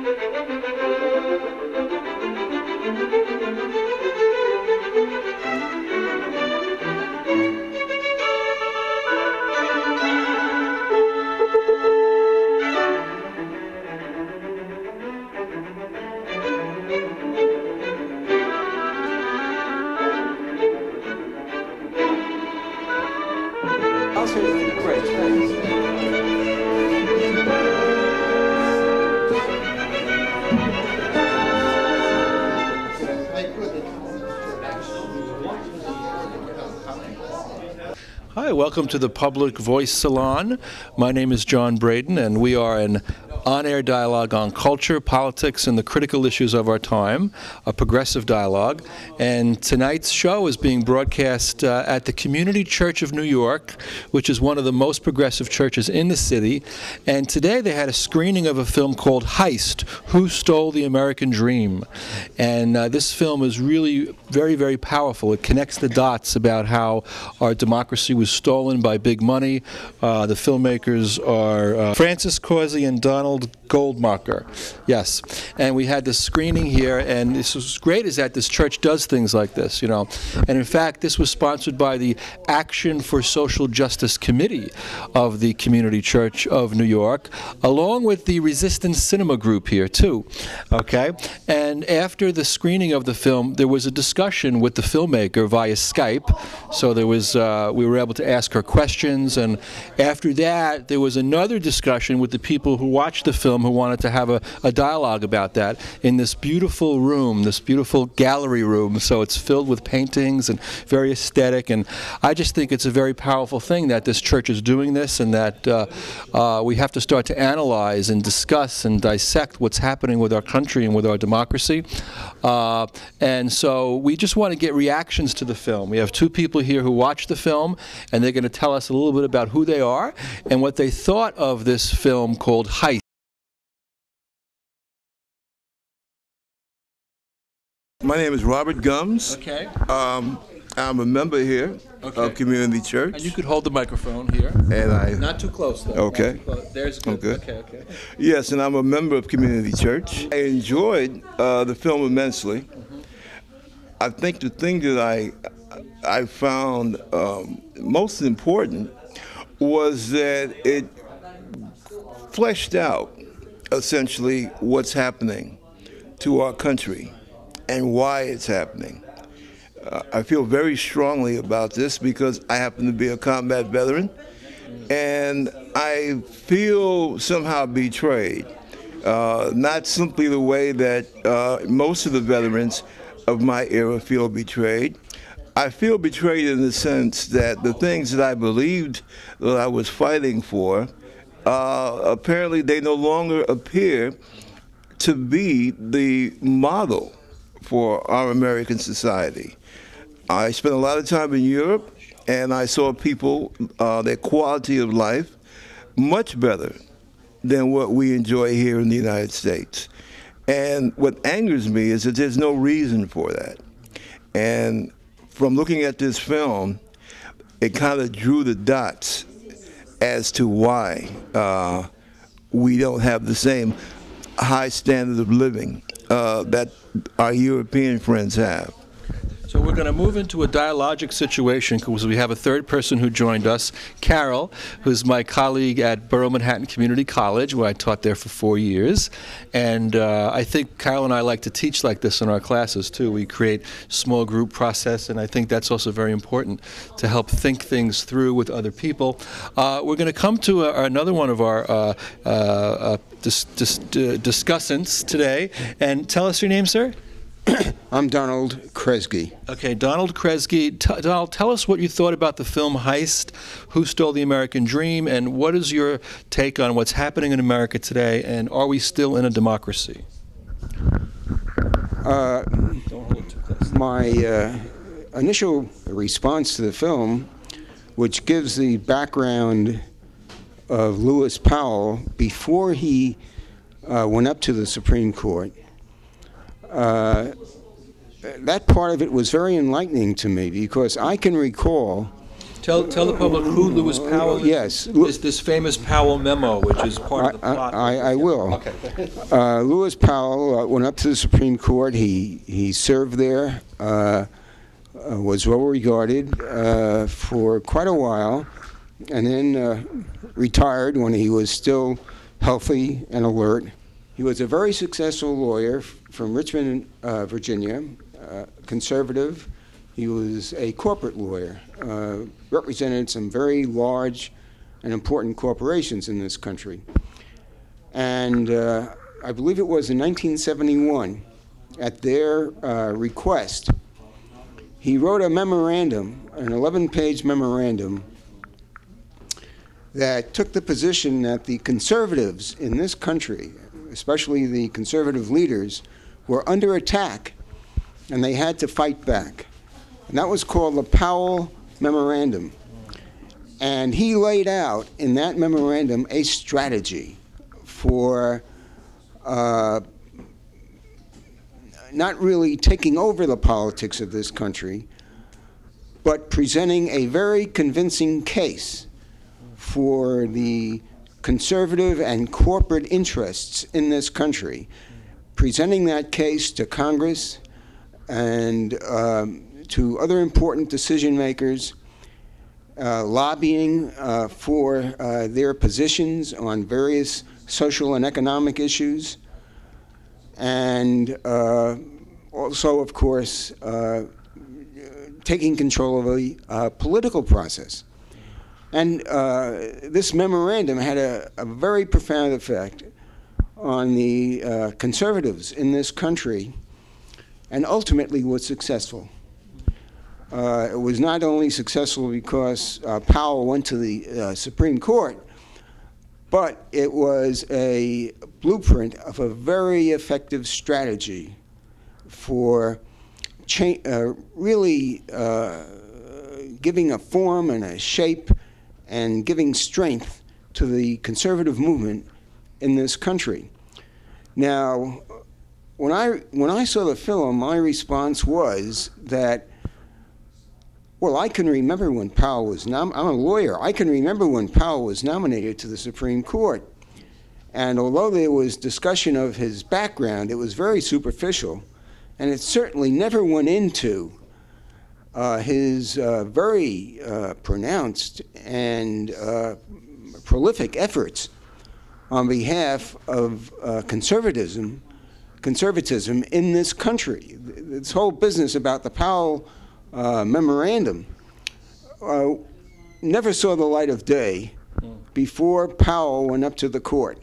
Great, thanks. Hi, welcome to the Public Voice Salon. My name is John Bredin, and we are an on-air dialogue on culture, politics, and the critical issues of our time, a progressive dialogue. And tonight's show is being broadcast at the Community Church of New York, which is one of the most progressive churches in the city. And today they had a screening of a film called Heist, Who Stole the American Dream? And this film is really very, very powerful. It connects the dots about how our democracy was stolen by big money. The filmmakers are Francis Causey and Donald Goldmacher. Yes. And we had this screening here, and this was great is that this church does things like this, you know. And in fact, this was sponsored by the Action for Social Justice Committee of the Community Church of New York, along with the Resistance Cinema Group here, too. Okay? And after the screening of the film, there was a discussion with the filmmaker via Skype. So there was, we were able to ask her questions, and after that, there was another discussion with the people who watched the film who wanted to have a dialogue about that in this beautiful room, this beautiful gallery room. So it's filled with paintings and very aesthetic, and I just think it's a very powerful thing that this church is doing this, and that we have to start to analyze and discuss and dissect what's happening with our country and with our democracy. And so we just want to get reactions to the film. We have two people here who watched the film, and they're going to tell us a little bit about who they are and what they thought of this film called Heist. My name is Robert Gums. Okay. I'm a member here of Community Church. And you could hold the microphone here. And not too close, though. Okay. There's good. Okay. Okay. Yes, and I'm a member of Community Church. I enjoyed the film immensely. Mm-hmm. I think the thing that I found most important was that it fleshed out essentially what's happening to our country and why it's happening. I feel very strongly about this because I happen to be a combat veteran, and I feel somehow betrayed. Not simply the way that most of the veterans of my era feel betrayed. I feel betrayed in the sense that the things that I believed that I was fighting for, apparently they no longer appear to be the model for our American society. I spent a lot of time in Europe, and I saw people, their quality of life, much better than what we enjoy here in the United States. And what angers me is that there's no reason for that. And from looking at this film, it kind of drew the dots as to why we don't have the same high standard of living that our European friends have. So we're going to move into a dialogic situation because we have a third person who joined us, Carol, who's my colleague at Borough Manhattan Community College, where I taught there for 4 years. And I think Carol and I like to teach like this in our classes, too. We create small group process, and I think that's also very important to help think things through with other people. We're going to come to another one of our discussants today. And tell us your name, sir. I'm Donald Kresge. Okay, Donald Kresge. Donald, tell us what you thought about the film Heist, Who Stole the American Dream, and what is your take on what's happening in America today, and are we still in a democracy? Don't hold it too close. My initial response to the film, which gives the background of Lewis Powell before he went up to the Supreme Court, that part of it was very enlightening to me because I can recall Tell the public who Lewis Powell is. Yes. This famous Powell memo, which is part of the plot. I will. Okay. Lewis Powell went up to the Supreme Court. He served there, was well regarded for quite a while, and then retired when he was still healthy and alert. He was a very successful lawyer from Richmond, Virginia, conservative. He was a corporate lawyer, represented some very large and important corporations in this country. And I believe it was in 1971, at their request, he wrote a memorandum, an 11-page memorandum, that took the position that the conservatives in this country, especially the conservative leaders, were under attack, and they had to fight back. And that was called the Powell Memorandum. And he laid out in that memorandum a strategy for not really taking over the politics of this country, but presenting a very convincing case for the conservative and corporate interests in this country, presenting that case to Congress and to other important decision makers, lobbying for their positions on various social and economic issues, and also, of course, taking control of the political process. And this memorandum had a very profound effect on the conservatives in this country, and ultimately was successful. It was not only successful because Powell went to the Supreme Court, but it was a blueprint of a very effective strategy for really giving a form and a shape and giving strength to the conservative movement in this country. Now, when I saw the film, my response was that, well, I can remember when Powell was I'm a lawyer. I can remember when Powell was nominated to the Supreme Court. And although there was discussion of his background, it was very superficial. And it certainly never went into his very pronounced and prolific efforts on behalf of conservatism in this country. This whole business about the Powell memorandum never saw the light of day before Powell went up to the court.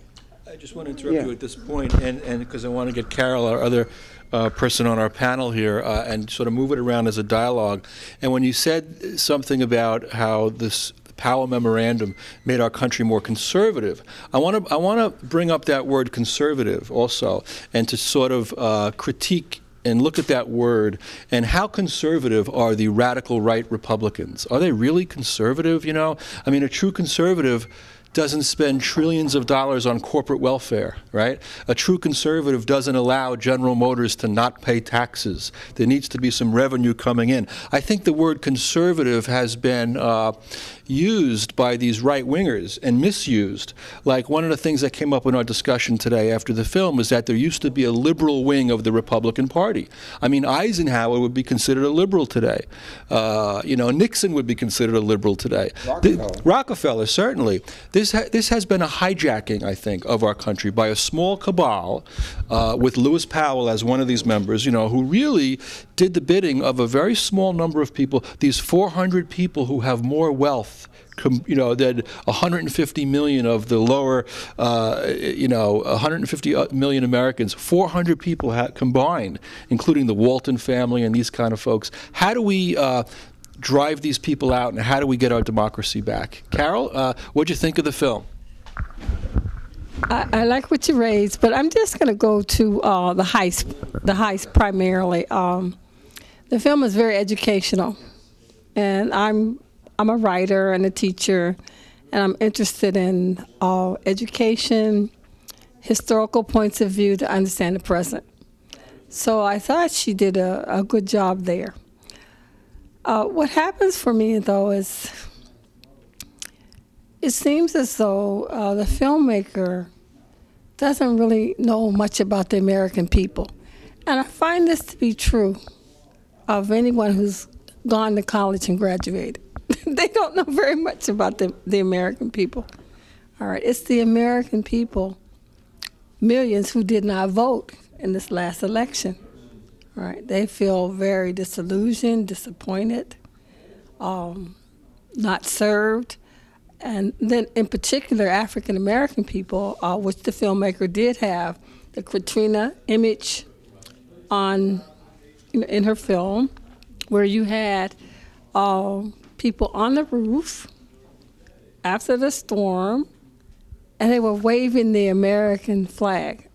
I just want to interrupt you at this point, and because I want to get Carol, our other person on our panel here, and sort of move it around as a dialogue. And when you said something about how this Powell memorandum made our country more conservative, I want to bring up that word conservative also, and to sort of critique and look at that word, and how conservative are the radical right Republicans? Are they really conservative, you know? I mean, a true conservative doesn't spend trillions of dollars on corporate welfare, right? A true conservative doesn't allow General Motors to not pay taxes. There needs to be some revenue coming in. I think the word conservative has been used by these right-wingers and misused. Like, one of the things that came up in our discussion today after the film is that there used to be a liberal wing of the Republican Party. I mean, Eisenhower would be considered a liberal today. You know, Nixon would be considered a liberal today. Rockefeller, certainly. This has been a hijacking, I think, of our country by a small cabal with Lewis Powell as one of these members, you know, who really did the bidding of a very small number of people, these 400 people who have more wealth, you know, than 150 million of the lower, you know, 150 million Americans. 400 people combined, including the Walton family and these kind of folks. How do we drive these people out, and how do we get our democracy back? Carol, what'd you think of the film? I like what you raised, but I'm just going to go to the heist primarily. The film is very educational, and I'm a writer and a teacher, and I'm interested in education, historical points of view to understand the present. So I thought she did a good job there. What happens for me, though, is it seems as though the filmmaker doesn't really know much about the American people. And I find this to be true of anyone who's gone to college and graduated. They don't know very much about the American people. All right, it's the American people, millions who did not vote in this last election. All right, they feel very disillusioned, disappointed, not served. And then in particular, African American people, which the filmmaker did have the Katrina image on, in her film, where you had people on the roof after the storm, and they were waving the American flag.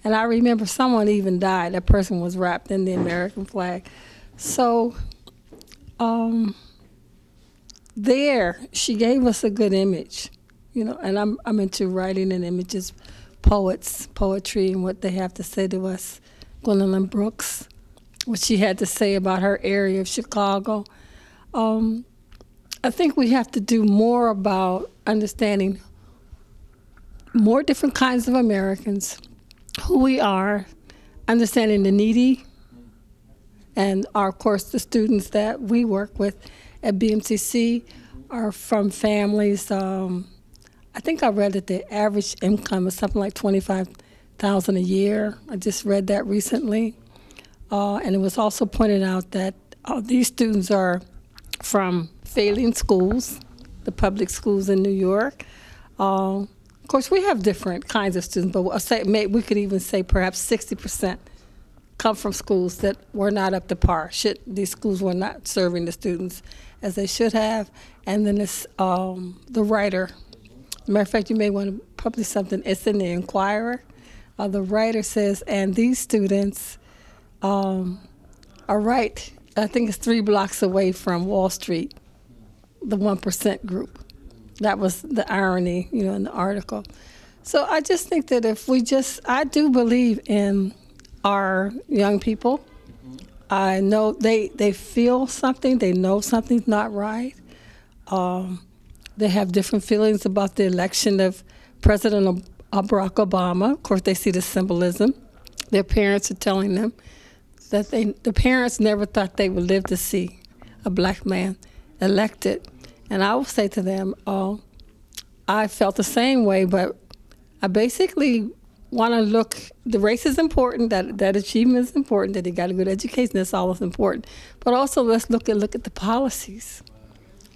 And I remember someone even died. That person was wrapped in the American flag. So there, she gave us a good image, and I'm into writing and images, poetry, and what they have to say to us. Gwendolyn Brooks, what she had to say about her area of Chicago. I think we have to do more about understanding more different kinds of Americans, who we are, understanding the needy, and of course the students that we work with at BMCC are from families. I think I read that the average income is something like $25,000 a year. I just read that recently. And it was also pointed out that these students are from failing schools, the public schools in New York. Of course, we have different kinds of students, but we could even say perhaps 60% come from schools that were not up to par. These schools were not serving the students as they should have. And then it's the writer. As a matter of fact, you may want to publish something. It's in the Inquirer. The writer says, and these students are right, I think it's 3 blocks away from Wall Street, the 1% group. That was the irony, in the article. So I just think that I do believe in our young people. I know they feel something, they know something's not right. They have different feelings about the election of President Barack Obama. Of course, they see the symbolism. Their parents are telling them that the parents never thought they would live to see a black man elected. And I will say to them, I felt the same way, but I basically want to look, the race is important, that achievement is important, that they got a good education, that's all that's important. But also let's look at the policies.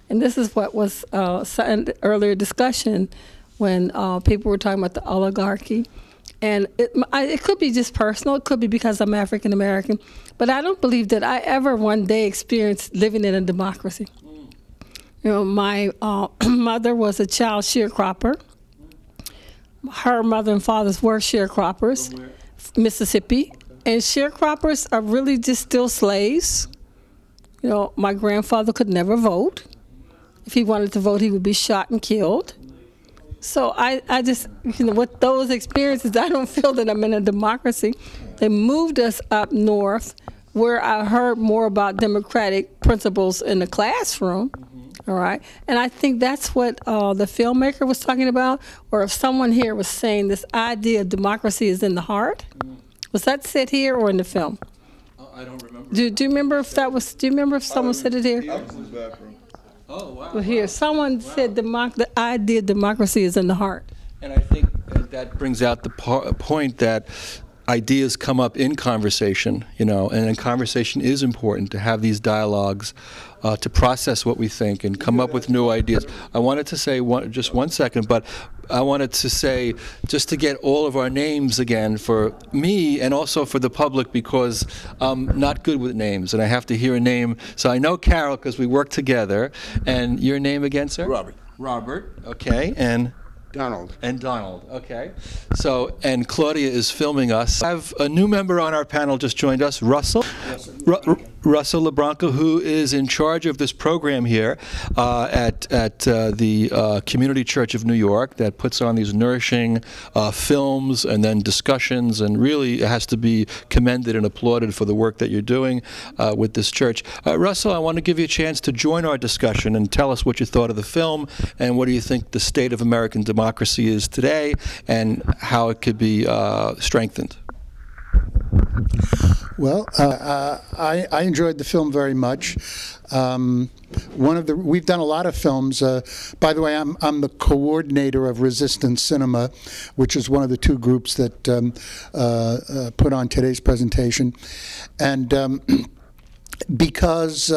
And this is what was said in earlier discussion when people were talking about the oligarchy. And it could be just personal, it could be because I'm African American, but I don't believe that I ever one day experienced living in a democracy. My mother was a child sharecropper. Her mother and fathers were sharecroppers, Mississippi. And sharecroppers are really just still slaves. My grandfather could never vote. If he wanted to vote, he would be shot and killed. So I just, with those experiences, I don't feel that I'm in a democracy. They moved us up north where I heard more about democratic principles in the classroom. All right, and I think that's what the filmmaker was talking about, or if someone here was saying this idea of democracy is in the heart. Was that said here or in the film? I don't remember. Do you remember if that was? Do you remember if someone said it here? Oh wow! Well, here someone said the idea of democracy is in the heart. And I think that brings out the point that ideas come up in conversation, and conversation is important to have these dialogues, to process what we think and come up with new ideas. I wanted to say just one second, but I wanted to say just to get all of our names again for me and also for the public, because I'm not good with names and I have to hear a name. So I know Carol because we work together. And your name again, sir? Robert. Robert, okay, and? Donald. And Donald, okay. So, and Claudia is filming us. I have a new member on our panel just joined us, Russell. Yes, Russell LeBranco, who is in charge of this program here at the Community Church of New York that puts on these nourishing films and then discussions, and really has to be commended and applauded for the work that you're doing with this church. Russell, I want to give you a chance to join our discussion and tell us what you thought of the film, and what do you think the state of American democracy is today, and how it could be strengthened. Well, I enjoyed the film very much. We've done a lot of films. By the way, I'm the coordinator of Resistance Cinema, which is one of the two groups that put on today's presentation, and because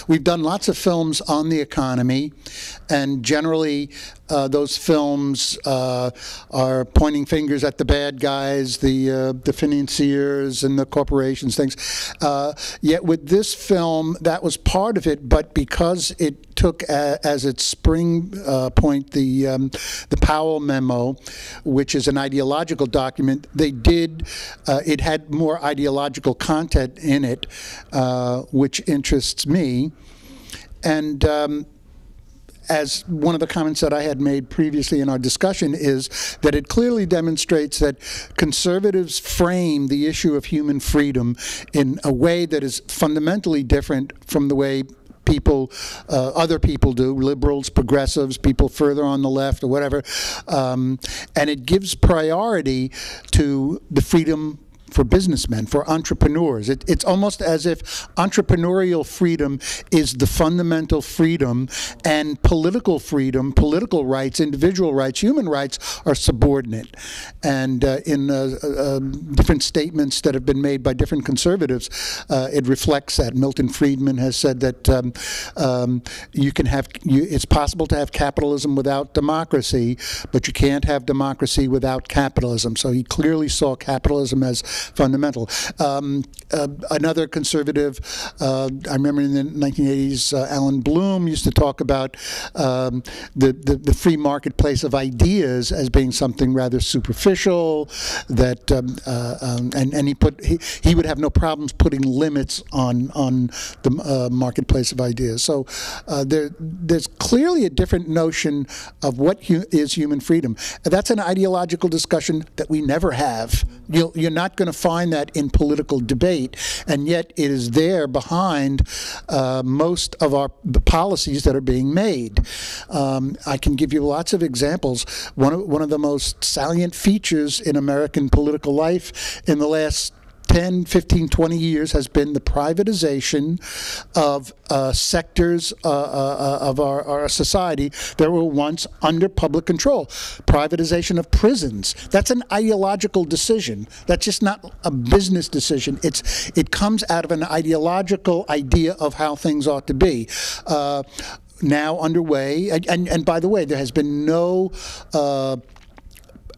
we've done lots of films on the economy, and generally those films are pointing fingers at the bad guys, the financiers and the corporations, things. Yet with this film, that was part of it, but because it took as its spring point the Powell memo, which is an ideological document, it had more ideological content in it, which interests me. And as one of the comments that I had made previously in our discussion is that it clearly demonstrates that conservatives frame the issue of human freedom in a way that is fundamentally different from the way other people do, liberals, progressives, people further on the left or whatever, and it gives priority to the freedom for businessmen, for entrepreneurs. It's almost as if entrepreneurial freedom is the fundamental freedom, and political freedom, political rights, individual rights, human rights are subordinate. And in different statements that have been made by different conservatives, it reflects that. Milton Friedman has said that it's possible to have capitalism without democracy, but you can't have democracy without capitalism. So he clearly saw capitalism as fundamental. Another conservative, I remember in the 1980s, Alan Bloom used to talk about the free marketplace of ideas as being something rather superficial, that and he would have no problems putting limits on the marketplace of ideas. So there's clearly a different notion of what is human freedom. That's an ideological discussion that we never have. You're not going to find that in political debate, and yet it is there behind most of the policies that are being made. I can give you lots of examples. One of the most salient features in American political life in the last 10, 15, 20 years has been the privatization of sectors of our society that were once under public control. Privatization of prisons. That's an ideological decision. That's just not a business decision. It comes out of an ideological idea of how things ought to be. Now underway, and by the way, there has been no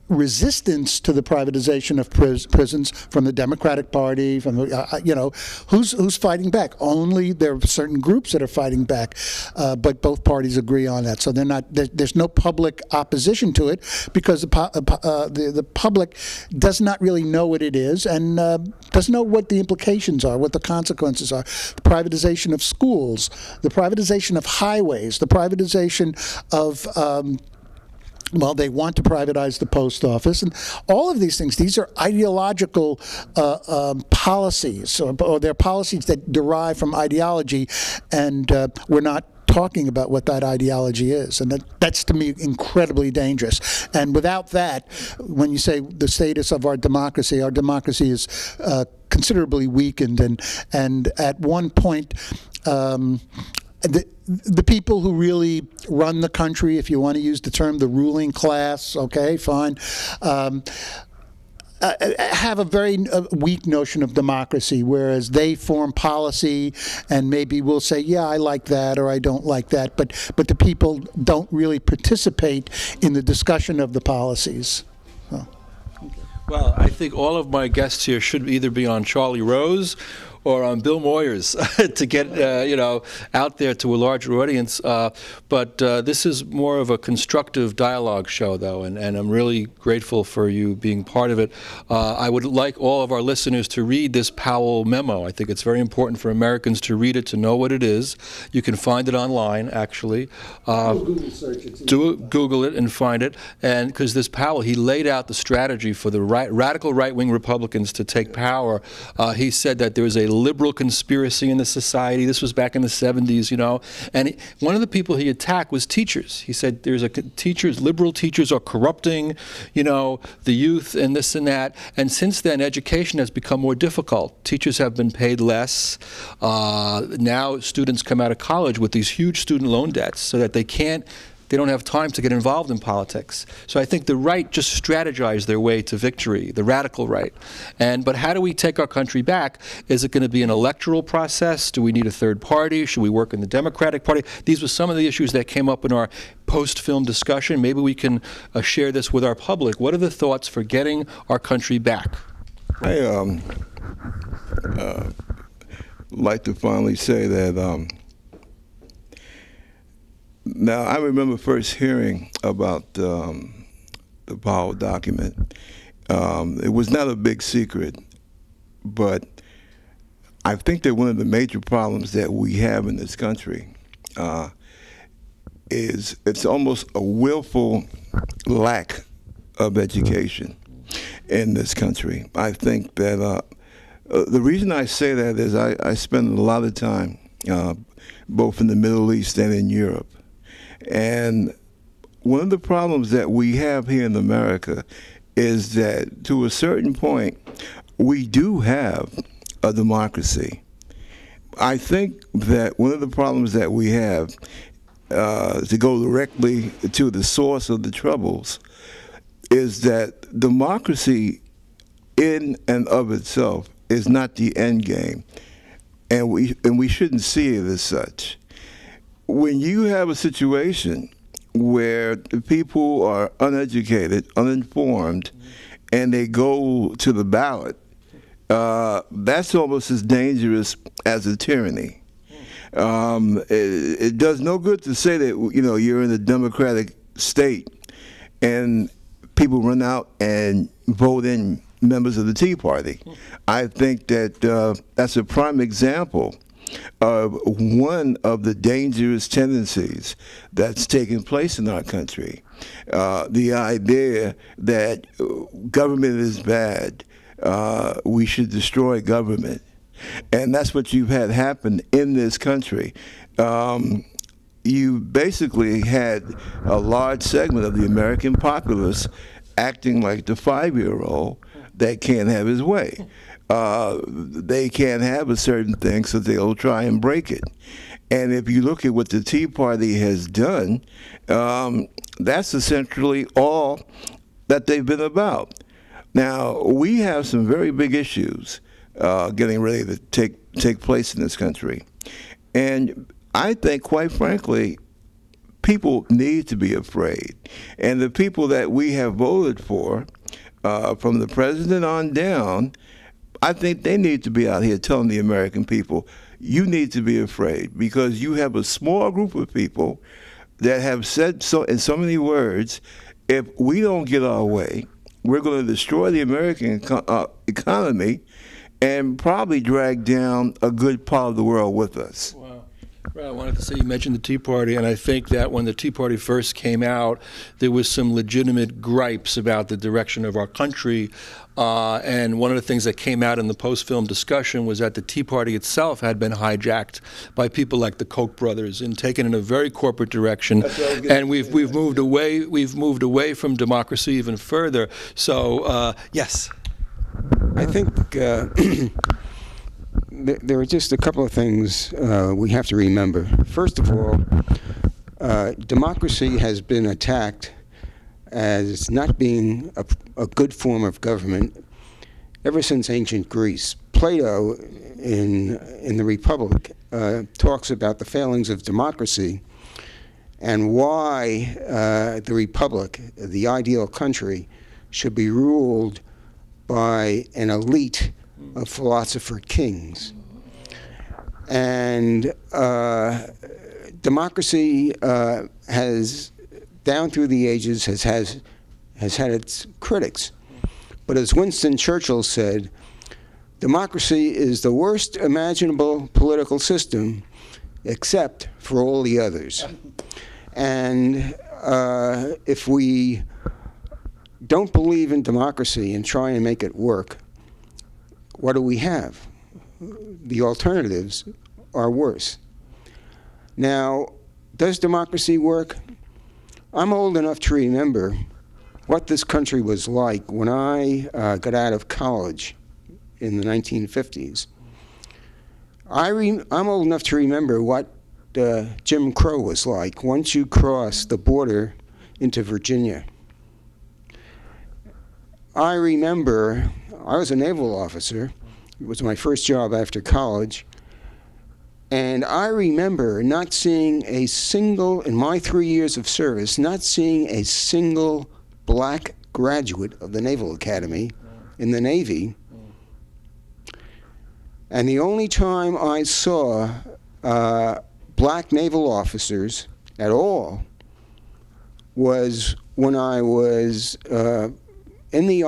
resistance to the privatization of prisons from the Democratic Party, from the, who's fighting back? Only there are certain groups that are fighting back, but both parties agree on that. So they're not. There's no public opposition to it because the public does not really know what it is and doesn't know what the implications are, what the consequences are. The privatization of schools, the privatization of highways, the privatization of well, they want to privatize the post office, and all of these things. These are ideological policies, or they're policies that derive from ideology, and we're not talking about what that ideology is, and that's to me incredibly dangerous. And without that, when you say the status of our democracy is considerably weakened, and at one point. The people who really run the country, if you want to use the term, the ruling class, okay, fine, have a very weak notion of democracy, whereas they form policy and maybe will say, yeah, I like that or I don't like that, but the people don't really participate in the discussion of the policies. So. Well, I think all of my guests here should either be on Charlie Rose or on Bill Moyers to get out there to a larger audience. But this is more of a constructive dialogue show, though, and I'm really grateful for you being part of it. I would like all of our listeners to read this Powell memo. I think it's very important for Americans to read it, to know what it is. You can find it online, actually. Google search it. Google it and find it. And because this Powell, he laid out the strategy for the radical right-wing Republicans to take power. He said that there was a liberal conspiracy in the society. This was back in the 70s, And one of the people he attacked was teachers. He said there's liberal teachers are corrupting, the youth and this and that. And since then, education has become more difficult. Teachers have been paid less. Now students come out of college with these huge student loan debts so that they don't have time to get involved in politics. So I think the right just strategized their way to victory, the radical right. But how do we take our country back? Is it going to be an electoral process? Do we need a third party? Should we work in the Democratic Party? These were some of the issues that came up in our post-film discussion. Maybe we can share this with our public. What are the thoughts for getting our country back? I like to finally say that now, I remember first hearing about the Powell document. It was not a big secret, but I think that one of the major problems that we have in this country is it's almost a willful lack of education in this country. I think that the reason I say that is I spend a lot of time both in the Middle East and in Europe. And one of the problems that we have here in America is that to a certain point, we do have a democracy. I think that one of the problems that we have, to go directly to the source of the troubles, is that democracy in and of itself is not the end game, and we shouldn't see it as such. When you have a situation where people are uneducated, uninformed, and they go to the ballot, that's almost as dangerous as a tyranny. It does no good to say that you're in a democratic state and people run out and vote in members of the Tea Party. I think that that's a prime example of one of the dangerous tendencies that's taking place in our country. The idea that government is bad, we should destroy government. And that's what you've had happen in this country. You basically had a large segment of the American populace acting like the 5-year-old that can't have his way. They can't have a certain thing, so they'll try and break it. And if you look at what the Tea Party has done, that's essentially all that they've been about. Now, we have some very big issues getting ready to take place in this country. And I think, quite frankly, people need to be afraid. And the people that we have voted for, from the president on down, I think they need to be out here telling the American people, you need to be afraid, because you have a small group of people that have said so in so many words, if we don't get our way, we're going to destroy the American economy and probably drag down a good part of the world with us. Wow. Well, I wanted to say, you mentioned the Tea Party, and I think that when the Tea Party first came out, there was some legitimate gripes about the direction of our country. And one of the things that came out in the post-film discussion was that the Tea Party itself had been hijacked by people like the Koch brothers and taken in a very corporate direction. And we've moved away from democracy even further. So yes, I think there are just a couple of things we have to remember. First of all, democracy has been attacked as not being a good form of government ever since ancient Greece. Plato, in the Republic, talks about the failings of democracy and why the Republic, the ideal country, should be ruled by an elite of philosopher kings. And democracy has, down through the ages, has had its critics. But as Winston Churchill said, democracy is the worst imaginable political system except for all the others. And if we don't believe in democracy and try and make it work, what do we have? The alternatives are worse. Now, does democracy work? I'm old enough to remember what this country was like when I got out of college in the 1950s. I'm old enough to remember what Jim Crow was like once you cross the border into Virginia. I remember, I was a naval officer. It was my first job after college. And I remember not seeing a single, in my 3 years of service, not seeing a single black graduate of the Naval Academy in the Navy. And the only time I saw black naval officers at all was when I was in the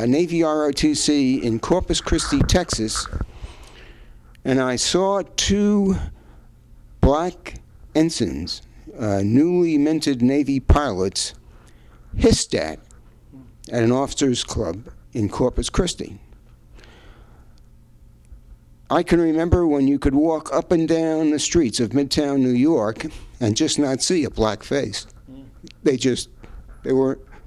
Navy ROTC in Corpus Christi, Texas, and I saw 2 black ensigns, newly minted Navy pilots, hissed at an officers' club in Corpus Christi. I can remember when you could walk up and down the streets of Midtown New York and just not see a black face.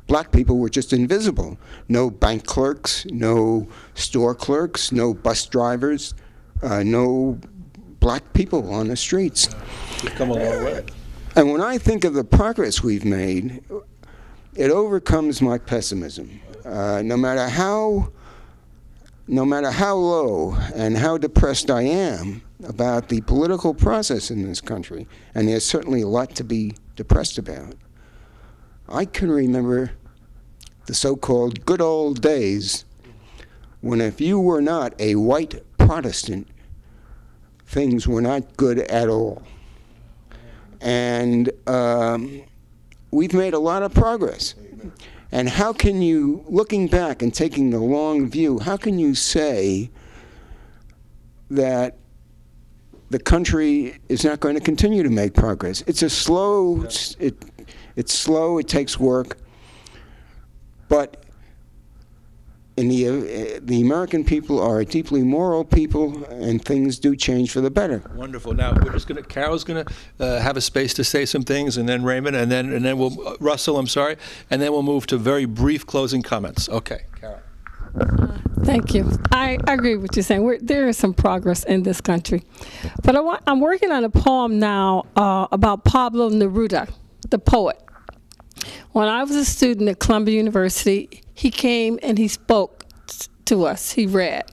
Black people were just invisible. No bank clerks, no store clerks, no bus drivers, no black people on the streets. We've come a long way. And when I think of the progress we've made, it overcomes my pessimism. No matter how low and how depressed I am about the political process in this country, and there's certainly a lot to be depressed about, I can remember the so-called good old days when if you were not a white Protestant, things were not good at all. And we've made a lot of progress. And how can you, looking back and taking the long view, how can you say that the country is not going to continue to make progress? It's a slow, it's slow, it takes work, but the American people are a deeply moral people, and things do change for the better. Wonderful. Now we're just going to. Carol's going to have a space to say some things, and then Raymond, and then we'll Russell. I'm sorry, and then we'll move to very brief closing comments. Okay, Carol. Thank you. I agree with what you're saying. There is some progress in this country, but I'm working on a poem now about Pablo Neruda, the poet. When I was a student at Columbia University, he came and he spoke to us. He read.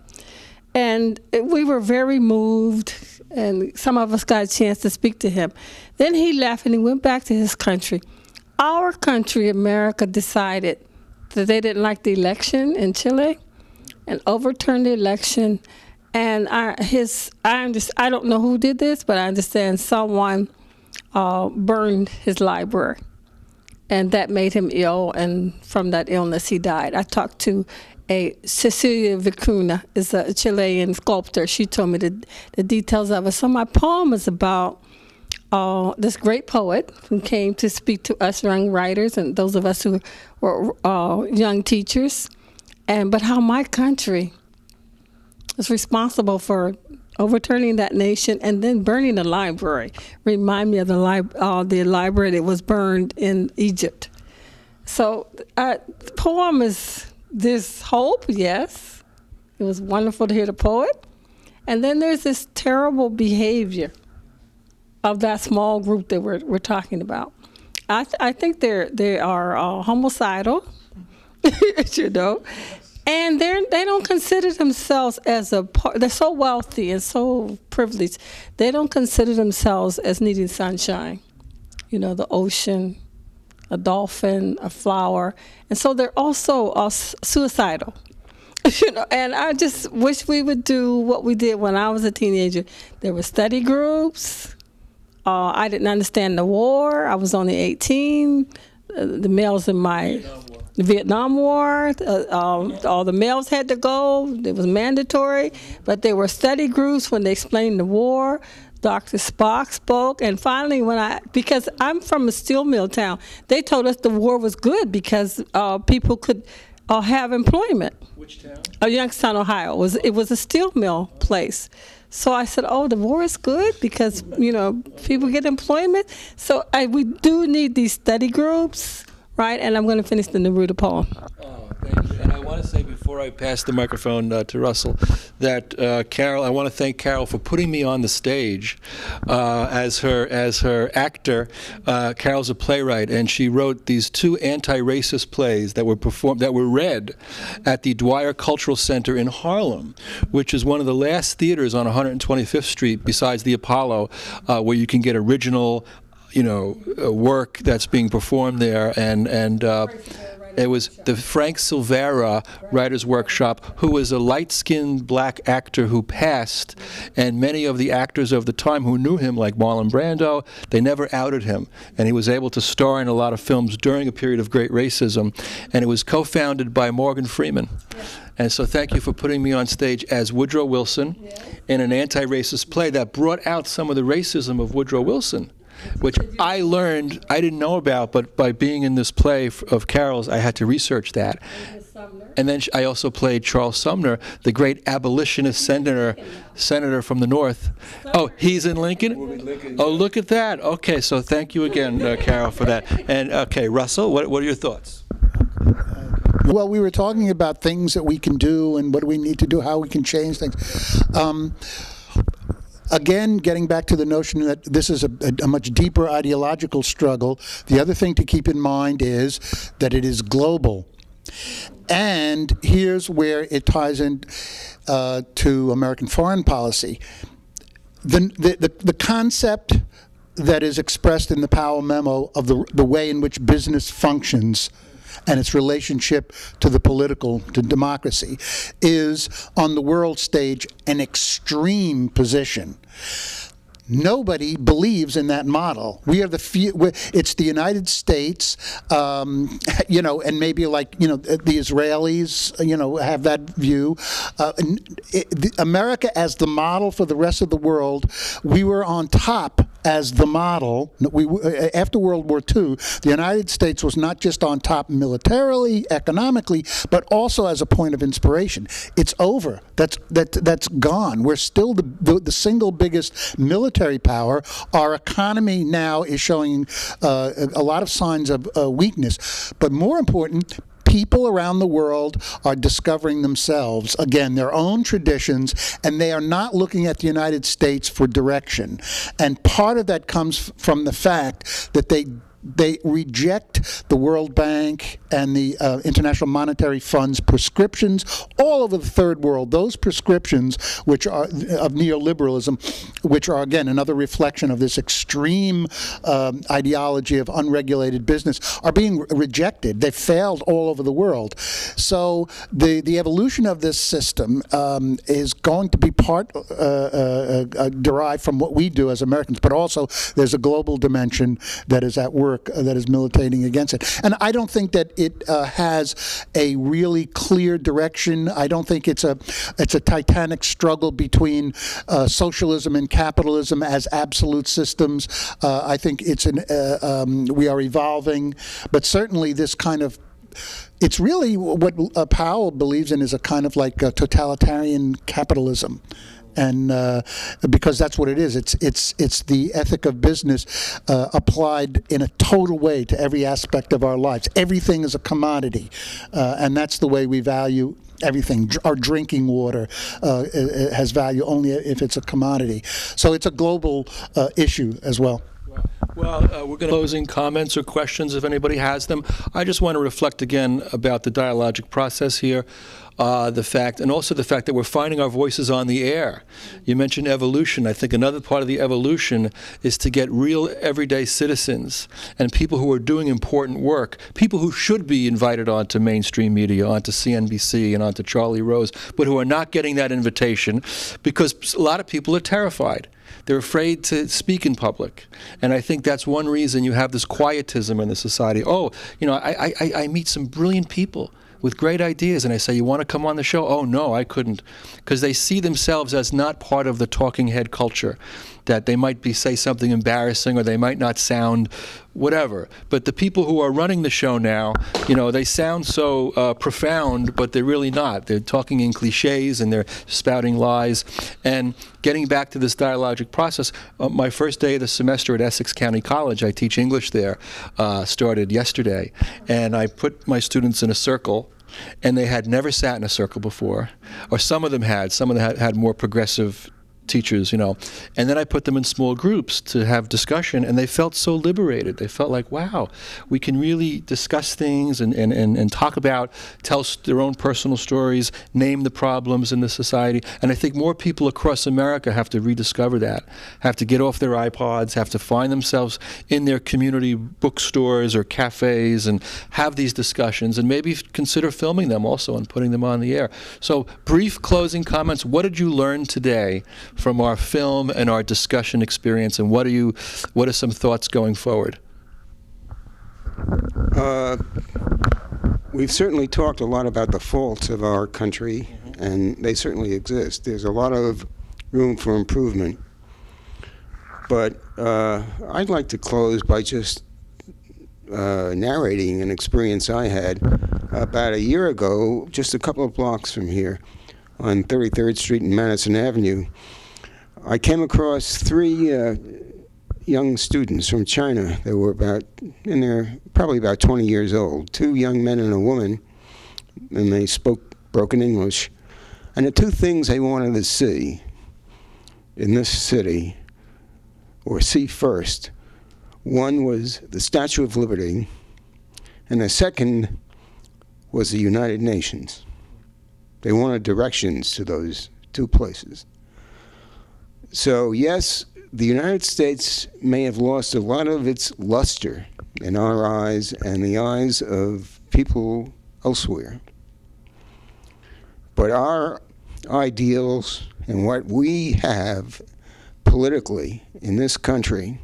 And we were very moved, and some of us got a chance to speak to him. Then he left and he went back to his country. Our country, America, decided that they didn't like the election in Chile and overturned the election. And I don't know who did this, but I understand someone burned his library. And that made him ill, and from that illness he died. I talked to Cecilia Vicuna, is a Chilean sculptor. She told me the details of it. So my poem is about this great poet who came to speak to us young writers and those of us who were young teachers, but how my country is responsible for overturning that nation and then burning the library. Remind me of the library that was burned in Egypt. So the poem is this hope, yes. It was wonderful to hear the poet. And then there's this terrible behavior of that small group that we're talking about. I think they are homicidal, you know. And they don't consider themselves as a part. They're so wealthy and so privileged. They don't consider themselves as needing sunshine. You know, the ocean, a dolphin, a flower. And so they're also suicidal. And I just wish we would do what we did when I was a teenager. There were study groups. I didn't understand the war. I was only 18. The males in the Vietnam War, all the males had to go. It was mandatory. But there were study groups when they explained the war. Dr. Spock spoke, and finally because I'm from a steel mill town, they told us the war was good because people could have employment. Which town? Youngstown, Ohio. It was a steel mill place. So I said, oh, the war is good because, people get employment. So we do need these study groups, right? And I'm going to finish the Neruda poem. Oh, thank you. And I want to say before I pass the microphone to Russell that Carol, I want to thank Carol for putting me on the stage as her actor. Carol's a playwright, and she wrote these 2 anti-racist plays that were read at the Dwyer Cultural Center in Harlem, which is one of the last theaters on 125th Street besides the Apollo, where you can get original work that's being performed there, and it was the Frank Silvera Writers Workshop, who was a light-skinned black actor who passed, and many of the actors of the time who knew him, like Marlon Brando, they never outed him, and he was able to star in a lot of films during a period of great racism, and it was co-founded by Morgan Freeman. Yeah. And so thank you for putting me on stage as Woodrow Wilson in an anti-racist play that brought out some of the racism of Woodrow Wilson, which I learned, I didn't know about, but by being in this play of Carol's, I had to research that. And then I also played Charles Sumner, the great abolitionist senator from the North. Oh, he's in Lincoln? Oh, look at that. Okay, so thank you again, Carol, for that. And, okay, Russell, what are your thoughts? Well, we were talking about things that we can do and what we need to do, how we can change things. Again, getting back to the notion that this is a much deeper ideological struggle, the other thing to keep in mind is that it is global. And here's where it ties in to American foreign policy. The concept that is expressed in the Powell memo of the way in which business functions and its relationship to to democracy, is on the world stage an extreme position. Nobody believes in that model. We are the few. It's the United States, and maybe the Israelis, have that view. America as the model for the rest of the world. We were on top as the model. After World War II, the United States was not just on top militarily, economically, but also as a point of inspiration. It's over. That's gone. We're still the single biggest military power. Our economy now is showing a lot of signs of weakness. But more important, people around the world are discovering themselves, again, their own traditions, and they are not looking at the United States for direction. And part of that comes from the fact that they reject the World Bank and the International Monetary Fund's prescriptions all over the third world. Those prescriptions, which are of neoliberalism, which are, again, another reflection of this extreme ideology of unregulated business, are being rejected. They've failed all over the world. So the evolution of this system is going to be derived from what we do as Americans, but also there's a global dimension that is at work that is militating against it. And I don't think that it has a really clear direction. I don't think it's a titanic struggle between socialism and capitalism as absolute systems. I think we are evolving, but certainly this kind of, it's really what Powell believes in is a kind of like a totalitarian capitalism. And because that's what it is. It's the ethic of business applied in a total way to every aspect of our lives. Everything is a commodity, and that's the way we value everything. Our drinking water has value only if it's a commodity. So it's a global issue as well. Well, we're going to closing comments or questions if anybody has them. I just want to reflect again about the dialogic process here, the fact that we're finding our voices on the air. You mentioned evolution. I think another part of the evolution is to get real everyday citizens and people who are doing important work, people who should be invited onto mainstream media, onto CNBC and onto Charlie Rose, but who are not getting that invitation because a lot of people are terrified. They're afraid to speak in public. And I think that's one reason you have this quietism in the society. Oh, you know, I meet some brilliant people with great ideas, and I say, you want to come on the show? Oh, no, I couldn't. Because they see themselves as not part of the talking head culture, that they might say something embarrassing or they might not sound whatever. But the people who are running the show now, you know, they sound so profound, but they're really not. They're talking in cliches and they're spouting lies. And getting back to this dialogic process, my first day of the semester at Essex County College, I teach English there, started yesterday. And I put my students in a circle, and they had never sat in a circle before, or some of them had more progressive teachers, you know, and then I put them in small groups to have discussion, and they felt so liberated. They felt like, wow, we can really discuss things and talk about, tell their own personal stories, name the problems in the society. And I think more people across America have to rediscover that, have to get off their iPods, have to find themselves in their community bookstores or cafes and have these discussions, and maybe consider filming them also and putting them on the air. So brief closing comments. What did you learn today from our film and our discussion experience, and what are some thoughts going forward? We've certainly talked a lot about the faults of our country, and they certainly exist. There's a lot of room for improvement. But I'd like to close by just narrating an experience I had about a year ago, just a couple of blocks from here, on 33rd Street and Madison Avenue. I came across three young students from China. They were probably about 20 years old, two young men and a woman, and they spoke broken English. And the two things they wanted to see in this city, or see first, one was the Statue of Liberty, and the second was the United Nations. They wanted directions to those two places. So yes, the United States may have lost a lot of its luster in our eyes and the eyes of people elsewhere. But our ideals and what we have politically in this country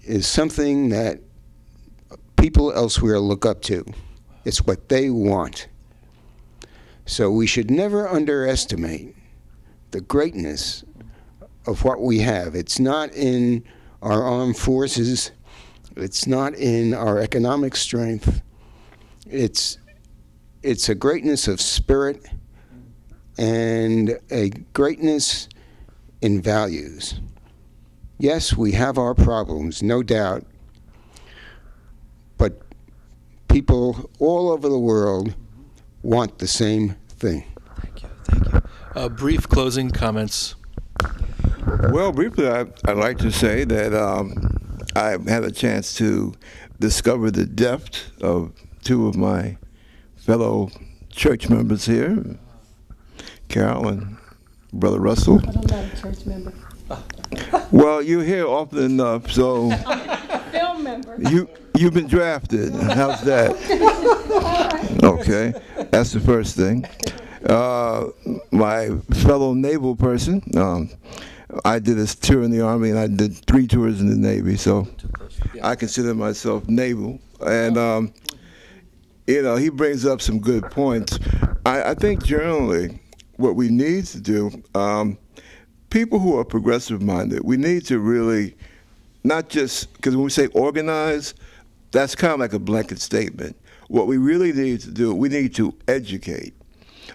is something that people elsewhere look up to. It's what they want. So we should never underestimate the greatness of what we have. It's not in our armed forces. It's not in our economic strength. It's a greatness of spirit and a greatness in values. Yes, we have our problems, no doubt, but people all over the world want the same thing. Thank you. Thank you. Brief closing comments. Well, briefly, I'd like to say that I've had a chance to discover the depth of two of my fellow church members here, Carol and Brother Russell. But I'm not a church member. Well, you're here often enough, so Film member. you've been drafted. How's that? Okay, that's the first thing. My fellow naval person, I did a tour in the Army, and I did 3 tours in the Navy, so I consider myself naval. And, you know, he brings up some good points. I think generally what we need to do, people who are progressive-minded, we need to really not just, because when we say organize, that's kind of like a blanket statement. What we really need to do, we need to educate,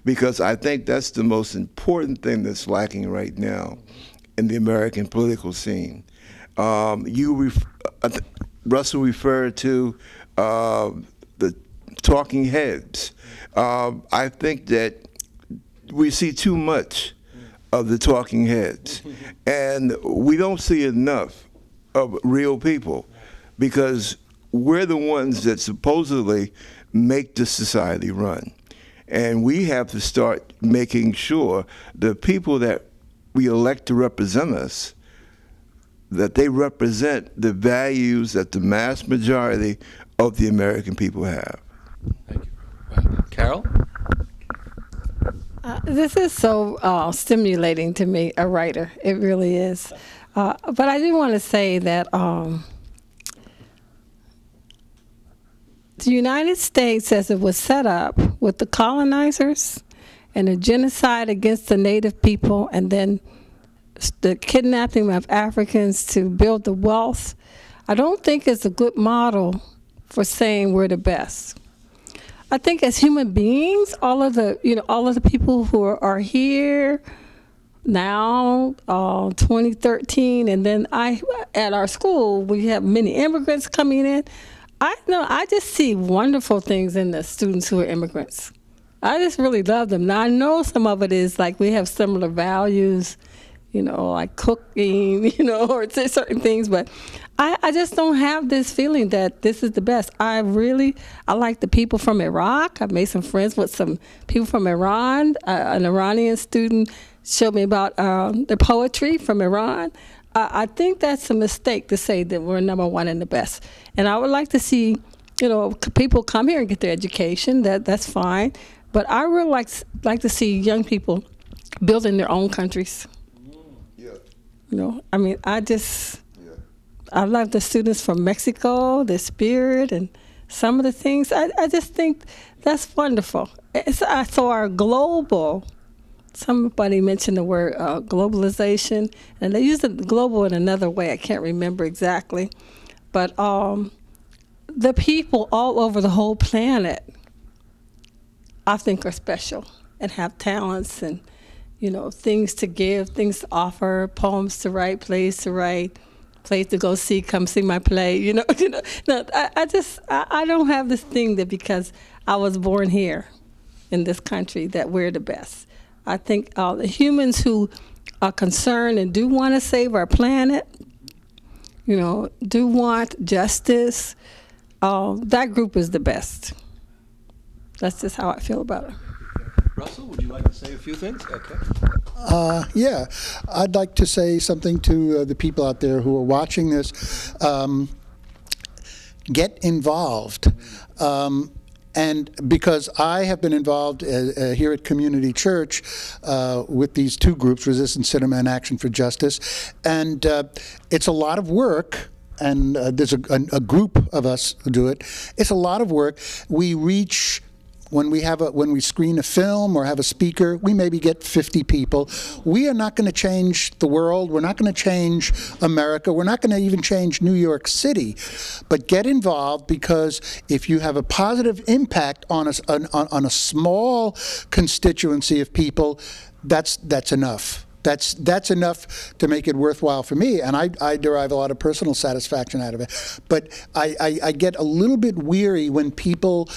because I think that's the most important thing that's lacking right now in the American political scene. Russell referred to the talking heads. I think that we see too much of the talking heads, and we don't see enough of real people, because we're the ones that supposedly make the society run. And we have to start making sure the people that we elect to represent us, that they represent the values that the mass majority of the American people have. Thank you. Carol? This is so stimulating to me, a writer. It really is. But I do want to say that the United States, as it was set up with the colonizers and the genocide against the native people, and then the kidnapping of Africans to build the wealth, I don't think it's a good model for saying we're the best. I think as human beings, all of the people who are here now, 2013, and then at our school, we have many immigrants coming in. I just see wonderful things in the students who are immigrants. I just really love them. Now, I know some of it is like we have similar values, like cooking, or certain things, but I just don't have this feeling that this is the best. I like the people from Iraq. I've made some friends with some people from Iran. An Iranian student showed me about the poetry from Iran. I think that's a mistake to say that we're number one and the best. And I would like to see, people come here and get their education. That's fine. But I really like to see young people building their own countries. Yeah. I love the students from Mexico, their spirit, and some of the things. I just think that's wonderful. So our global. Somebody mentioned the word globalization, and they use the global in another way. I can't remember exactly. But the people all over the whole planet, I think, are special and have talents and, things to give, things to offer, poems to write, plays to write, plays to go see, come see my play. No, I don't have this thing that because I was born here in this country that we're the best. I think the humans who are concerned and do want to save our planet, do want justice, that group is the best. That's just how I feel about it. Russell, would you like to say a few things? Okay. Yeah, I'd like to say something to the people out there who are watching this. Get involved. And because I have been involved here at Community Church with these two groups, Resistance Cinema and Action for Justice, and it's a lot of work, and there's a group of us who do it. It's a lot of work. We reach, when we screen a film or have a speaker, we maybe get 50 people. We are not going to change the world. We're not going to change America. We're not going to even change New York City. But get involved, because if you have a positive impact on a small constituency of people, that's enough. That's enough to make it worthwhile for me, and I derive a lot of personal satisfaction out of it. But I get a little bit weary when people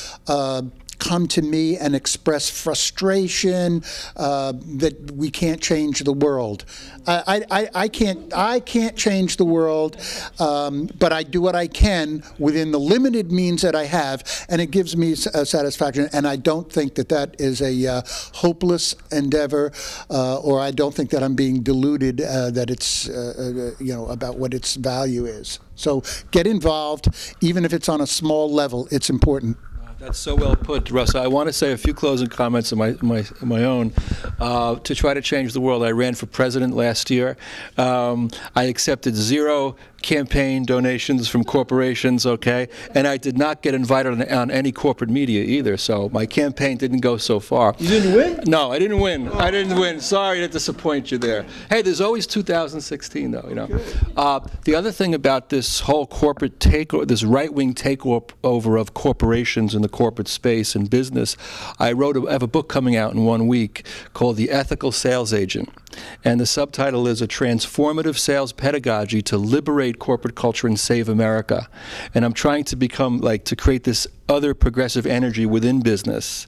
come to me and express frustration that we can't change the world. I can't change the world, but I do what I can within the limited means that I have, and it gives me satisfaction. And I don't think that is a hopeless endeavor, or I don't think that I'm being deluded that it's about what its value is. So get involved, even if it's on a small level. It's important. That's so well put, Russ. I want to say a few closing comments of my own. To try to change the world, I ran for president last year. I accepted 0 campaign donations from corporations, okay? And I did not get invited on any corporate media either, so my campaign didn't go so far. You didn't win? No, I didn't win. I didn't win. Sorry to disappoint you there. Hey, there's always 2016, though, The other thing about this whole corporate takeover, this right-wing takeover of corporations in the corporate space and business, I have a book coming out in 1 week called The Ethical Sales Agent. And the subtitle is A Transformative Sales Pedagogy to Liberate Corporate Culture and Save America. And I'm trying to to create this other progressive energy within business.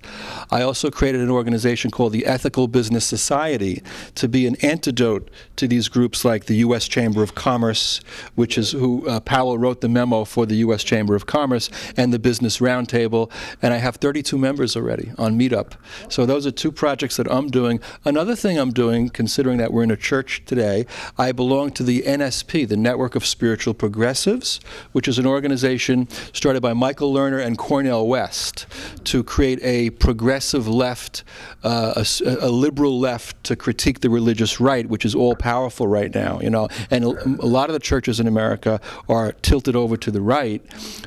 I also created an organization called the Ethical Business Society to be an antidote to these groups like the U.S. Chamber of Commerce, which is who Powell wrote the memo for the U.S. Chamber of Commerce, and the Business Roundtable. And I have 32 members already on Meetup. So those are two projects that I'm doing. Another thing I'm doing, considering that we're in a church today, I belong to the NSP, the Network of Spiritual Progressives, which is an organization started by Michael Lerner and Cornel West to create a progressive left, a liberal left to critique the religious right, which is all powerful right now, you know. And a lot of the churches in America are tilted over to the right,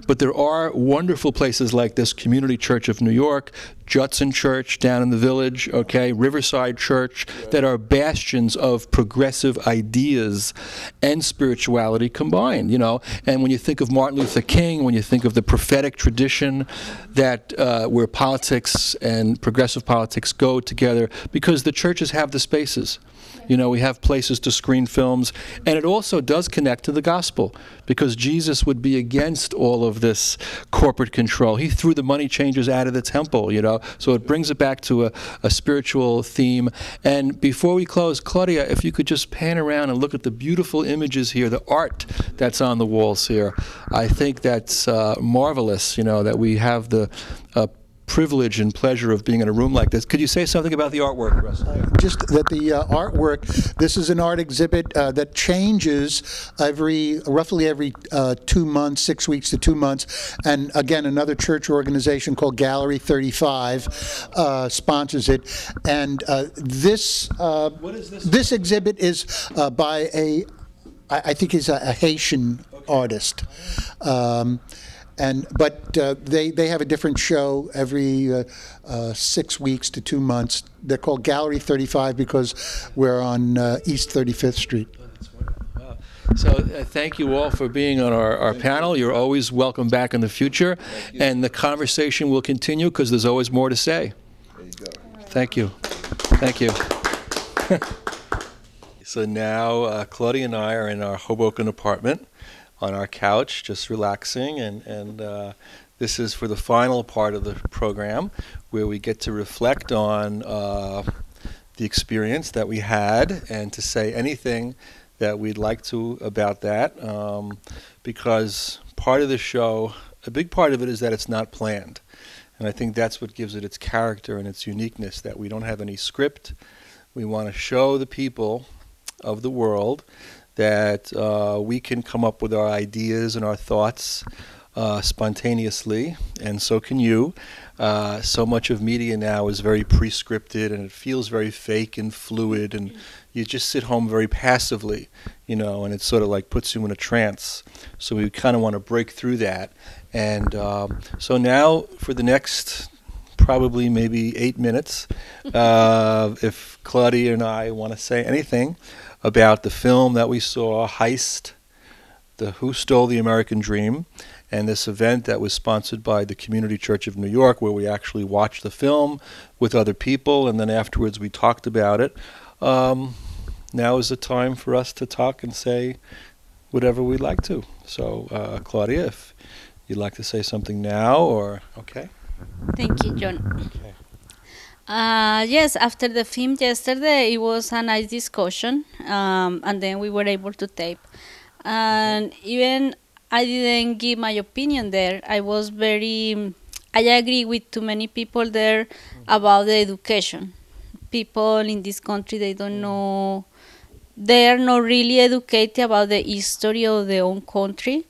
but there are wonderful places like this Community Church of New York, Judson Church down in the Village, okay, Riverside Church, that are bastions of progressive ideas and spirituality combined, you know. And when you think of Martin Luther King, when you think of the prophetic tradition that where politics and progressive politics go together, because the churches have the spaces. You know, we have places to screen films, and it also does connect to the gospel, because Jesus would be against all of this corporate control. He threw the money changers out of the temple, you know, so it brings it back to a spiritual theme. And before we close, Claudia, if you could just pan around and look at the beautiful images here, the art that's on the walls here. I think that's marvelous, you know, that we have the privilege and pleasure of being in a room like this. Could you say something about the artwork, Russ? Just that the artwork, this is an art exhibit that changes roughly every 2 months, 6 weeks to 2 months. And again, another church organization called Gallery 35 sponsors it. And this this exhibit is by I think he's a Haitian artist. But they have a different show every 6 weeks to 2 months. They're called Gallery 35 because we're on East 35th Street. Oh, that's wonderful. Wow. So thank you all for being on our panel. You're always welcome back in the future. And the conversation will continue because there's always more to say. There you go. Thank you. Thank you. So now Claudia and I are in our Hoboken apartment, on our couch, just relaxing, and this is for the final part of the program, where we get to reflect on the experience that we had, and to say anything that we'd like to about that, because part of the show, a big part of it is that it's not planned, and I think that's what gives it its character and its uniqueness, that we don't have any script. We want to show the people of the world that we can come up with our ideas and our thoughts spontaneously, and so can you. So much of media now is very pre-scripted, and it feels very fake and fluid, and you just sit home very passively, you know, and it sort of like puts you in a trance. So we kind of want to break through that. And so now for the next probably maybe 8 minutes, if Claudia and I want to say anything about the film that we saw, Heist, Who Stole the American Dream, and this event that was sponsored by the Community Church of New York, where we actually watched the film with other people, and then afterwards we talked about it. Now is the time for us to talk and say whatever we'd like to. So, Claudia, if you'd like to say something now, or okay? Thank you, John. Okay. Yes, after the film yesterday, it was a nice discussion, and then we were able to tape. And even I didn't give my opinion there. I agree with too many people there about the education. People in this country, they don't know, they are not really educated about the history of their own country.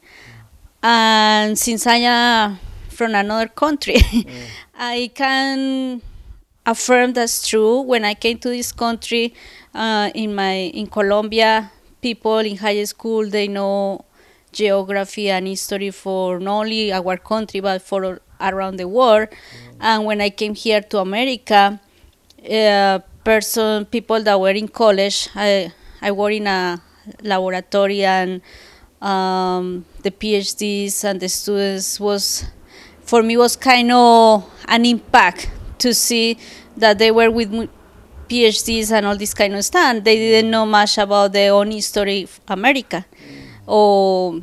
And since I am from another country, I can affirm that's true. When I came to this country, in Colombia, people in high school, they know geography and history for not only our country but for around the world. And when I came here to America, people that were in college, I work in a laboratory, and the PhDs and the students for me was kind of an impact to see that they were with PhDs and all this kind of stuff. They didn't know much about their own history of America. Or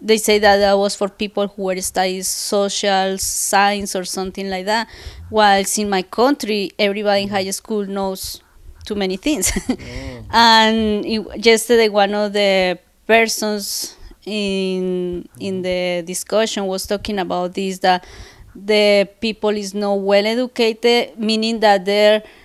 they say that that was for people who were studying social science or something like that. Whilst in my country, everybody in high school knows too many things. And yesterday, one of the persons in the discussion was talking about this, that the people is not well educated, meaning that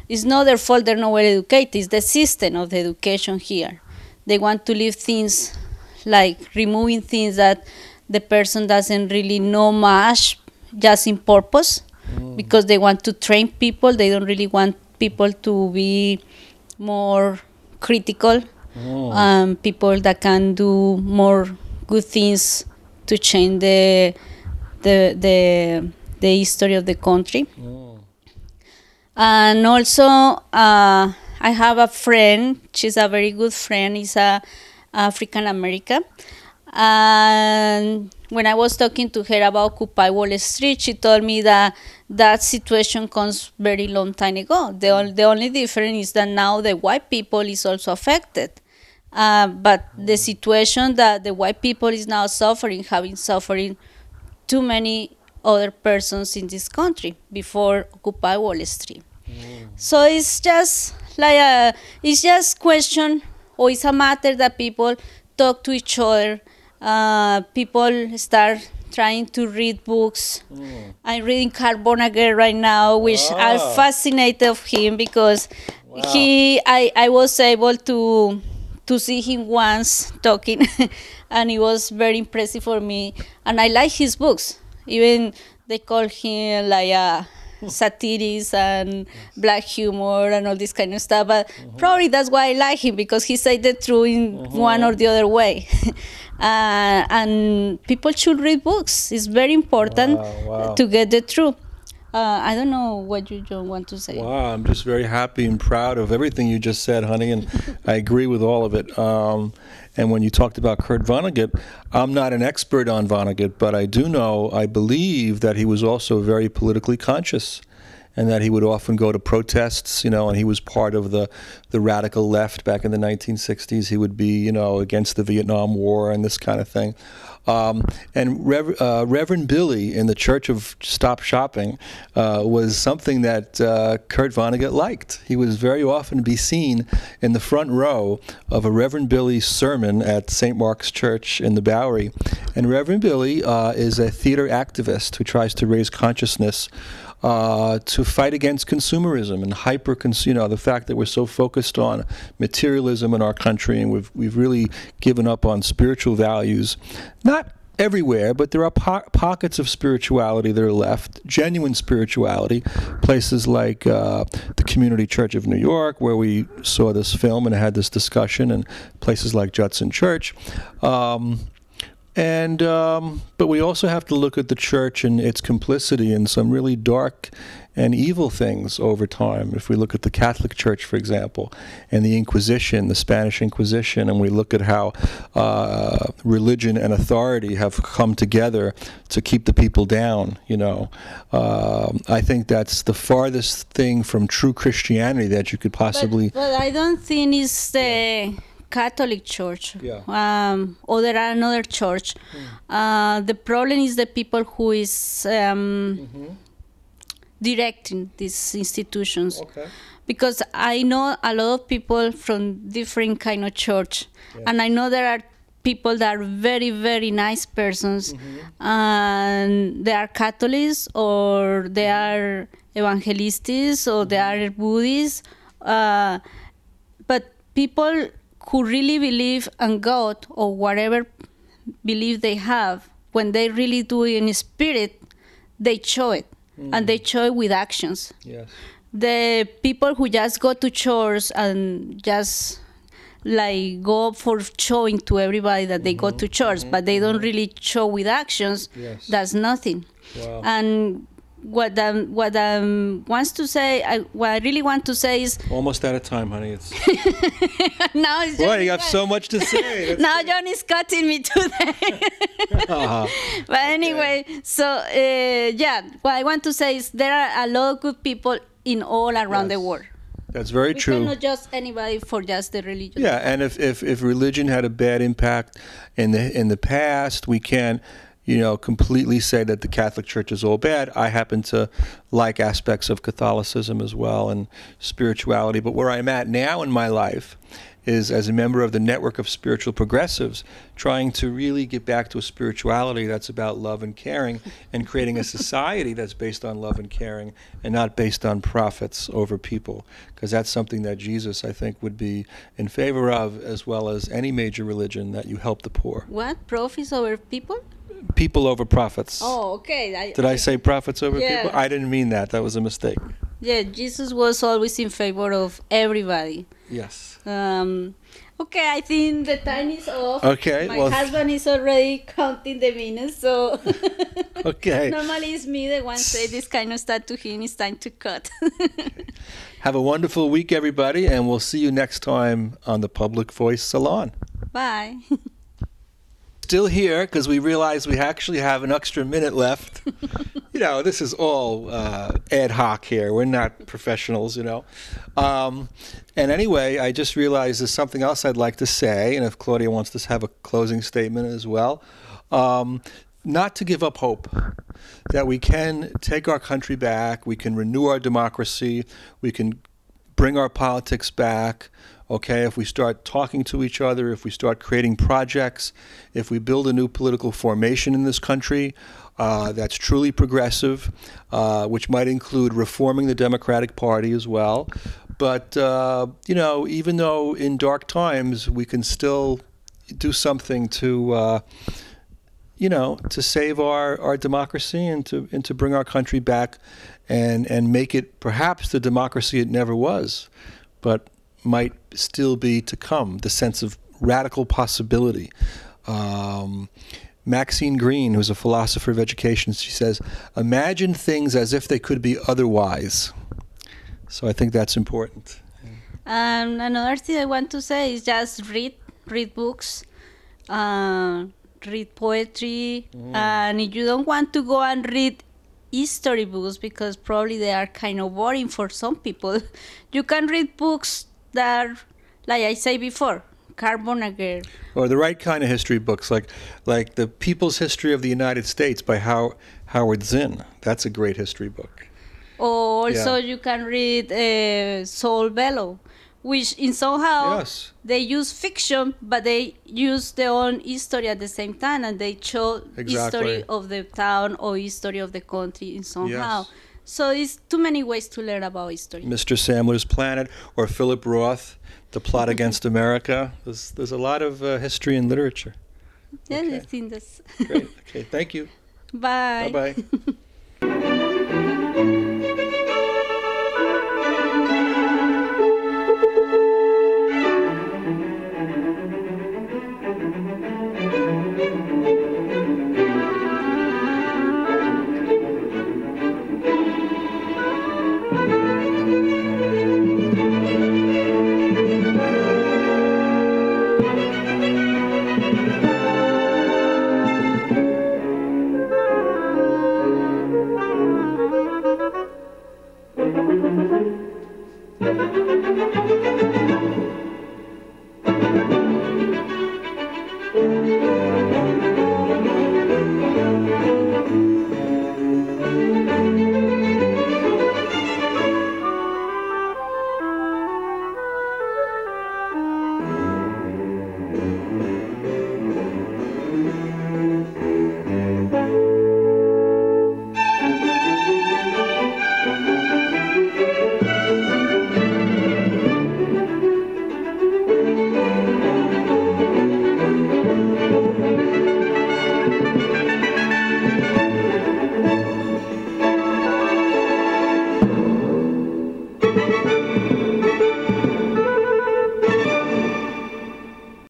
it's not their fault they're not well educated, it's the system of the education here. They want to leave things, like removing things that the person doesn't really know much, just in purpose, because they want to train people. They don't really want people to be more critical, people that can do more good things to change the history of the country. And also, I have a friend. She's a very good friend. She's a African American. And when I was talking to her about Occupy Wall Street, she told me that that situation comes very long time ago. The only difference is that now the white people is also affected. But the situation that the white people is now suffering, having suffering too many other persons in this country before Occupy Wall Street. So it's just like it's just question, or it's a matter that people talk to each other. People start trying to read books. I'm reading Carl Vonnegut right now, which I'm fascinated of him because I was able to see him once talking, and it was very impressive for me. And I like his books. Even they call him like satires and black humor and all this kind of stuff. But probably that's why I like him, because he said the truth in one or the other way. And people should read books. It's very important to get the truth. I don't know what you, John, want to say. Wow, I'm just very happy and proud of everything you just said, honey, and I agree with all of it. And when you talked about Kurt Vonnegut, I'm not an expert on Vonnegut, but I do know, I believe that he was also very politically conscious, and that he would often go to protests, you know, and he was part of the radical left back in the 1960s. He would be, you know, against the Vietnam War and this kind of thing. And Reverend Billy in the Church of Stop Shopping was something that Kurt Vonnegut liked. He was very often be seen in the front row of a Reverend Billy sermon at St. Mark's Church in the Bowery. And Reverend Billy is a theater activist who tries to raise consciousness to fight against consumerism and you know, the fact that we're so focused on materialism in our country, and we've really given up on spiritual values. Not everywhere, but there are pockets of spirituality that are left, genuine spirituality. Places like the Community Church of New York, where we saw this film and had this discussion, and places like Judson Church. But we also have to look at the church and its complicity in some really dark and evil things over time. If we look at the Catholic Church, for example, and the Inquisition, the Spanish Inquisition, and we look at how religion and authority have come together to keep the people down, you know, I think that's the farthest thing from true Christianity that you could possibly... But I don't think it's the Catholic Church, or there are another church. The problem is the people who is directing these institutions. Because I know a lot of people from different kind of church, and I know there are people that are very, very nice persons, and they are Catholics, or they are evangelists, or they are Buddhists, but people who really believe in God or whatever belief they have, when they really do it in spirit, they show it, and they show it with actions. The people who just go to church and just like go for showing to everybody that they go to church, but they don't really show with actions, that's nothing. And what I really want to say is... Almost out of time, honey. It's now it's boy, you have so much to say. Now John is cutting me today. But anyway, so what I want to say is there are a lot of good people in all around the world. That's very We true. cannot judge anybody for just the religion. Yeah, and if religion had a bad impact in the past, we can't, completely say that the Catholic Church is all bad. I happen to like aspects of Catholicism as well and spirituality. But where I'm at now in my life is as a member of the network of spiritual progressives, trying to really get back to a spirituality that's about love and caring and creating a society that's based on love and caring and not based on profits over people. Because that's something that Jesus, I think, would be in favor of, as well as any major religion, that you help the poor. What? Profits over people? People over profits. Oh, okay. Did I say profits over Yeah. people? I didn't mean that. That was a mistake. Yeah, Jesus was always in favor of everybody. Yes. Okay, I think the time is off. Okay, My well- husband is already counting the minutes, so Okay. normally it's me the one say this kind of stuff to him. It's time to cut. Have a wonderful week, everybody, and we'll see you next time on the Public Voice Salon. Bye. Still here because we realize we actually have an extra minute left. This is all ad hoc here. We're not professionals, And anyway, I just realized there's something else I'd like to say, and if Claudia wants to have a closing statement as well. Not to give up hope, that we can take our country back, we can renew our democracy, we can bring our politics back. Okay, if we start talking to each other, if we start creating projects, if we build a new political formation in this country that's truly progressive, which might include reforming the Democratic Party as well. But, even though in dark times we can still do something to, to save our democracy and to bring our country back and make it perhaps the democracy it never was, but might still be to come, the sense of radical possibility. Maxine Greene, who's a philosopher of education, she says, imagine things as if they could be otherwise. So I think that's important. Another thing I want to say is just read books, read poetry, and if you don't want to go and read history books because probably they are kind of boring for some people, you can read books that are, like I say before, Carbonagher. Or the right kind of history books, like The People's History of the United States by Howard Zinn. That's a great history book. Or also you can read Saul Bellow, which in somehow they use fiction, but they use their own history at the same time, and they show history of the town or history of the country in somehow. Yes. So it's too many ways to learn about history. Mr. Sandler's Planet, or Philip Roth, The Plot Against America. There's a lot of history and literature. Yeah, Okay. I think that's Great. Okay, thank you. Bye. Bye-bye. Thank you.